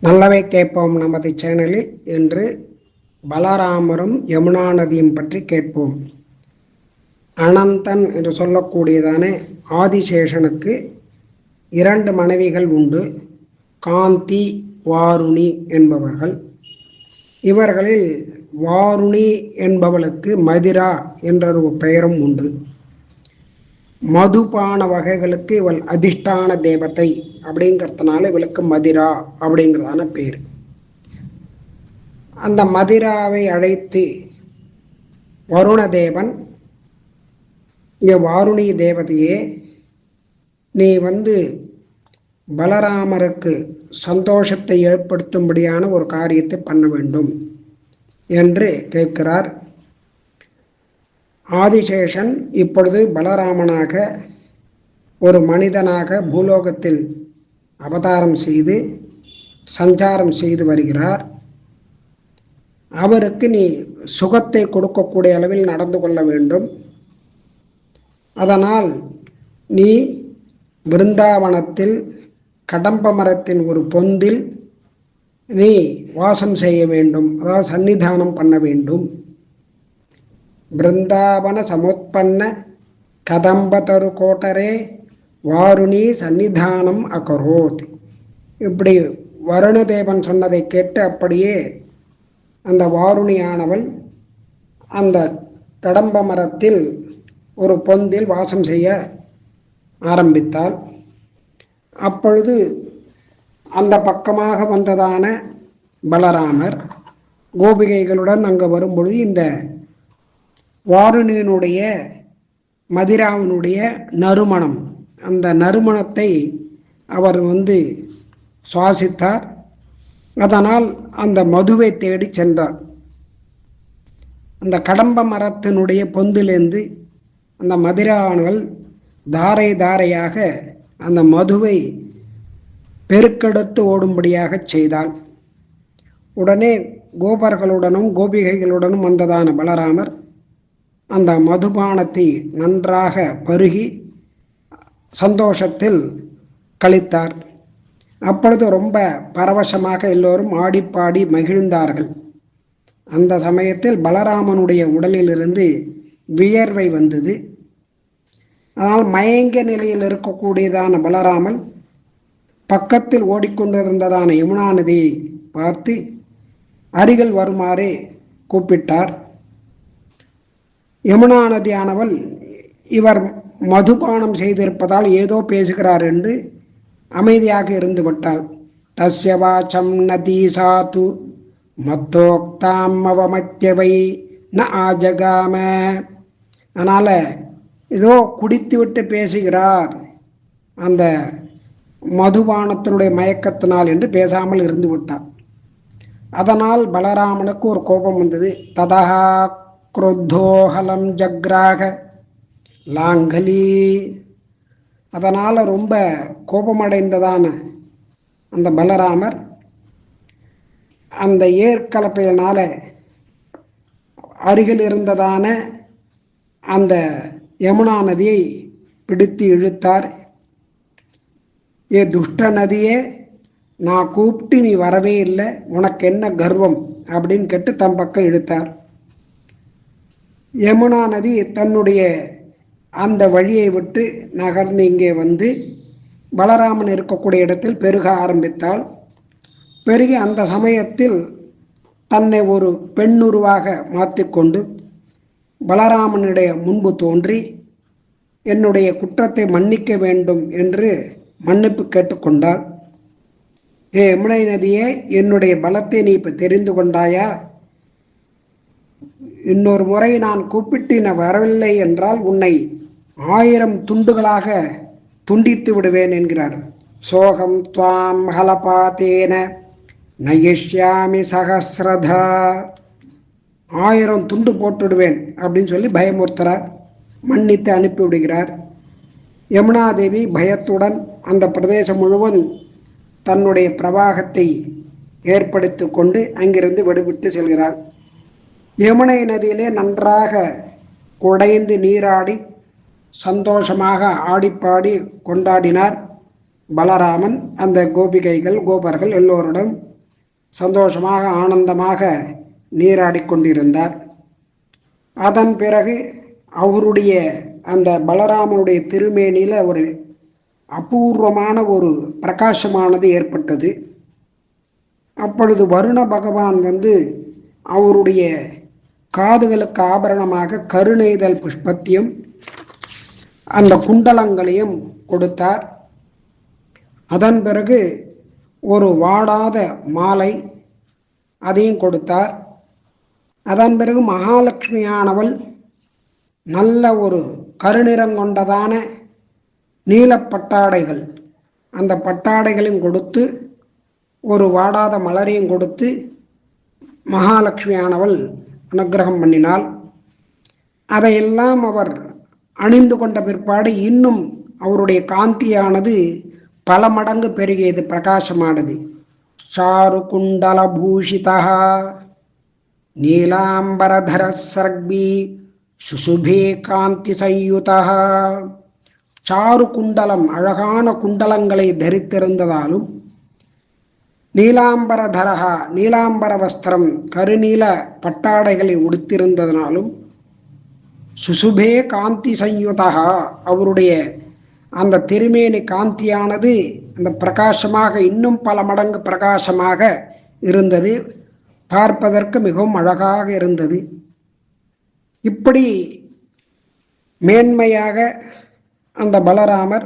நல்லவை கேட்போம் நமது சேனலில் இன்று பலராமரும் யமுனா நதியும் பற்றி கேட்போம். அனந்தன் என்று சொல்லக்கூடியதான ஆதிசேஷனுக்கு 2 மனைவிகள் உண்டு. காந்தி, வாருணி என்பவர்கள். இவர்களில் வாருணி என்பவளுக்கு மதிரா என்ற ஒரு பெயரும் உண்டு. மதுபான வகைகளுக்கு இவள் அதிஷ்டான தேவதை அப்படிங்கிறதுனால இவளுக்கு மதிரா அப்படிங்கிறதான பேர். அந்த மதிராவை அழைத்து வருணதேவன், இங்கே வாருணி தேவதையே, நீ பலராமருக்கு சந்தோஷத்தை ஏற்படுத்தும்படியான ஒரு காரியத்தை பண்ண வேண்டும் என்று கேட்கிறார். ஆதிசேஷன் இப்பொழுது பலராமனாக ஒரு மனிதனாக பூலோகத்தில் அவதாரம் செய்து சஞ்சாரம் செய்து வருகிறார். அவருக்கு நீ சுகத்தை கொடுக்கக்கூடிய அளவில் நடந்து கொள்ள வேண்டும். அதனால் நீ பிருந்தாவனத்தில் கடம்ப மரத்தின் ஒரு பொந்தில் நீ வாசம் செய்ய வேண்டும், அதாவது சன்னிதானம் பண்ண வேண்டும். பிருந்தாவன சமுத்பன்ன கதம்பதரு கோட்டரே வாருணி சன்னிதானம் அகரோத். இப்படி வருணதேவன் சொன்னதை கேட்டு அப்படியே அந்த வாருணியானவள் அந்த கடம்ப மரத்தில் ஒரு பொந்தில் வாசம் செய்ய ஆரம்பித்தாள். அப்பொழுது அந்த பக்கமாக வந்ததான பலராமர் கோபிகைகளுடன் அங்கே வரும்பொழுது இந்த வாருணியினுடைய மதிராவினுடைய நறுமணம், அந்த நறுமணத்தை அவர் சுவாசித்தார். அதனால் அந்த மதுவை தேடி சென்றார். அந்த கடம்ப மரத்தினுடைய பொந்திலிருந்து அந்த மதிரானவள் தாரை தாரையாக அந்த மதுவை பெருக்கெடுத்து ஓடும்படியாக செய்தாள். உடனே கோபர்களுடனும் கோபிகைகளுடனும் வந்ததான பலராமர் அந்த மதுபானத்தை நன்றாக பருகி சந்தோஷத்தில் கழித்தார். அப்பொழுது ரொம்ப பரவசமாக எல்லோரும் ஆடிப்பாடி மகிழ்ந்தார்கள். அந்த சமயத்தில் பலராமனுடைய உடலிலிருந்து வியர்வை வந்தது. அதனால் மயங்கிய நிலையில் இருக்கக்கூடியதான பலராமன் பக்கத்தில் ஓடிக்கொண்டிருந்ததான யமுனா நதியை பார்த்து அருகில் வருமாறு கூப்பிட்டார். யமுனா நதியானவள் இவர் மதுபானம் செய்திருப்பதால் ஏதோ பேசுகிறார் என்று அமைதியாக இருந்து விட்டாள். தஸ்ய வாச்சம் நதி சாத்து மத்தோக்தாம் அவமத்தியவை ந ஆஜகாம. அதனால் ஏதோ குடித்து விட்டு பேசுகிறார், அந்த மதுபானத்தினுடைய மயக்கத்தினால் என்று பேசாமல் இருந்து விட்டார். அதனால் பலராமனுக்கு ஒரு கோபம் வந்தது. ததா குரோத்தோஹலம் ஜக்ராக லாங்கலி. அதனால் ரொம்ப கோபமடைந்ததான அந்த பலராமர் அந்த ஏற்கலப்பையினால அருகில் இருந்ததான அந்த யமுனா நதியை பிடித்து இழுத்தார். ஏ துஷ்ட நதியே, நான் கூப்பிட்டு நீ வரவே இல்லை, உனக்கு என்ன கர்வம் அப்படின்னு கேட்டு தம் பக்கம் இழுத்தார். யமுனா நதி தன்னுடைய அந்த வழியை விட்டு நகர்ந்து இங்கே பலராமன் இருக்கக்கூடிய இடத்தில் பெருக ஆரம்பித்தாள். பெருகி அந்த சமயத்தில் தன்னை ஒரு பெண்ணுருவாக மாற்றிக்கொண்டு பலராமனுடைய முன்பு தோன்றி என்னுடைய குற்றத்தை மன்னிக்க வேண்டும் என்று மன்னிப்பு கேட்டுக்கொண்டாள். ஏ யமுனை நதியே, என்னுடைய பலத்தை நீ இப்போ தெரிந்து கொண்டாயா? இன்னொரு முறை நான் கூப்பிட்டு நான் வரவில்லை என்றால் உன்னை 1000 துண்டுகளாக துண்டித்து விடுவேன் என்கிறார். சோகம் துவாம் ஹலபாத்தேன நயிஷ்யாமி சகஸ்ரதா. 1000 துண்டு போட்டுடுவேன் அப்படின்னு சொல்லி பயமுறுத்துறார். மன்னித்து அனுப்பிவிடுகிறார். யமுனாதேவி பயத்துடன் அந்த பிரதேசம் முழுவதும் தன்னுடைய பிரவாகத்தை ஏற்படுத்தி கொண்டு அங்கிருந்து விடுவிட்டு செல்கிறார். யமுனை நதியிலே நன்றாக குடைந்து நீராடி சந்தோஷமாக ஆடிப்பாடி கொண்டாடினார் பலராமன். அந்த கோபிகைகள் கோபர்கள் எல்லோருடன் சந்தோஷமாக ஆனந்தமாக நீராடிக் கொண்டிருந்தார். அதன் பிறகு அவருடைய அந்த பலராமனுடைய திருமேனியில் ஒரு அபூர்வமான ஒரு பிரகாசமானது ஏற்பட்டது. அப்பொழுது வருண பகவான் அவருடைய காதுகளுக்கு ஆபரணமாக கருணெய்தல் புஷ்பத்தையும் அந்த குண்டலங்களையும் கொடுத்தார். அதன் பிறகு ஒரு வாடாத மாலை அதையும் கொடுத்தார். அதன் பிறகு மகாலட்சுமியானவள் நல்ல ஒரு கருநிறங்கொண்டதான நீலப்பட்டாடைகள், அந்த பட்டாடைகளையும் கொடுத்து ஒரு வாடாத மலரையும் கொடுத்து மகாலட்சுமியானவள் அனுக்கிரகம் பண்ணினாள். அதையெல்லாம் அவர் அணிந்து கொண்ட பிற்பாடு இன்னும் அவருடைய காந்தியானது பல மடங்கு பெருகியது, பிரகாசமானது. சாரு குண்டல பூஷிதா நீலாம்பரதர சர்பி சுசுபே காந்தி சயுதா. சாரு குண்டலம், அழகான குண்டலங்களை தரித்திருந்ததாலும், நீலாம்பரதரகா, நீலாம்பர வஸ்திரம், கருநீல பட்டாடைகளை உடுத்திருந்ததனாலும், சுசுபே காந்தி சயுதா, அவருடைய அந்த திருமேனி காந்தியானது அந்த பிரகாசமாக இன்னும் பல மடங்கு பிரகாசமாக இருந்தது. பார்ப்பதற்கு மிகவும் அழகாக இருந்தது. இப்படி மேன்மையாக அந்த பலராமர்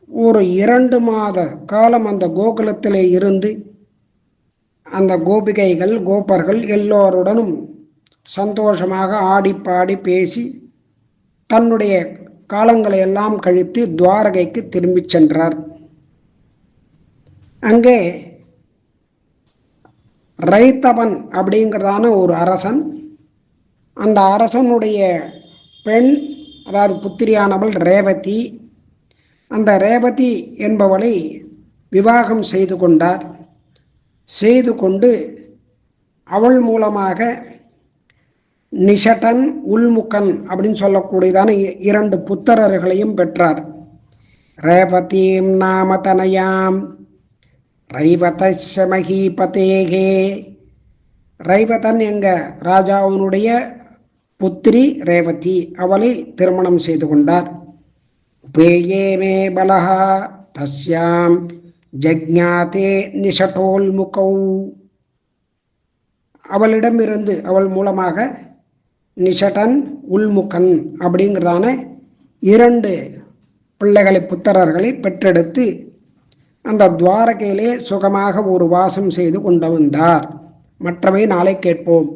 ஒரு 2 மாத காலம் அந்த கோகுலத்திலே இருந்து அந்த கோபிகைகள் கோபர்கள் எல்லோருடனும் சந்தோஷமாக ஆடி பாடி பேசி தன்னுடைய காலங்களை எல்லாம் கழித்து துவாரகைக்கு திரும்பி சென்றார். அங்கே ரைத்தவன் அப்படிங்கிறதான ஒரு அரசன், அந்த அரசனுடைய பெண், அதாவது புத்திரியானவள் ரேவதி, அந்த ரேவதி என்பவளை விவாகம் செய்து கொண்டார். செய்து கொண்டு அவள் மூலமாக நிஷடன், உல்முகன் அப்படின்னு சொல்லக்கூடியதான 2 புத்திரர்களையும் பெற்றார். ரேவதீம் நாம தனயாம் ரைவதஸ்ய மகீபதேகே. ரைவதன் எங்க ராஜாவினுடைய புத்திரி ரேவதி, அவளை திருமணம் செய்து கொண்டார். உபேயேமே பலஹா தஸ்யாம் ஜக்ஞாதே நிஷடோல்முகௌ. அவளிடமிருந்து, அவள் மூலமாக நிஷடன், உல்முகன் அப்படிங்கிறதான 2 பிள்ளைகளை, புத்திரர்களை பெற்றெடுத்து அந்த துவாரகையிலே சுகமாக ஒரு வாசம் செய்து கொண்டு வந்தார். மற்றவை நாளை கேட்போம்.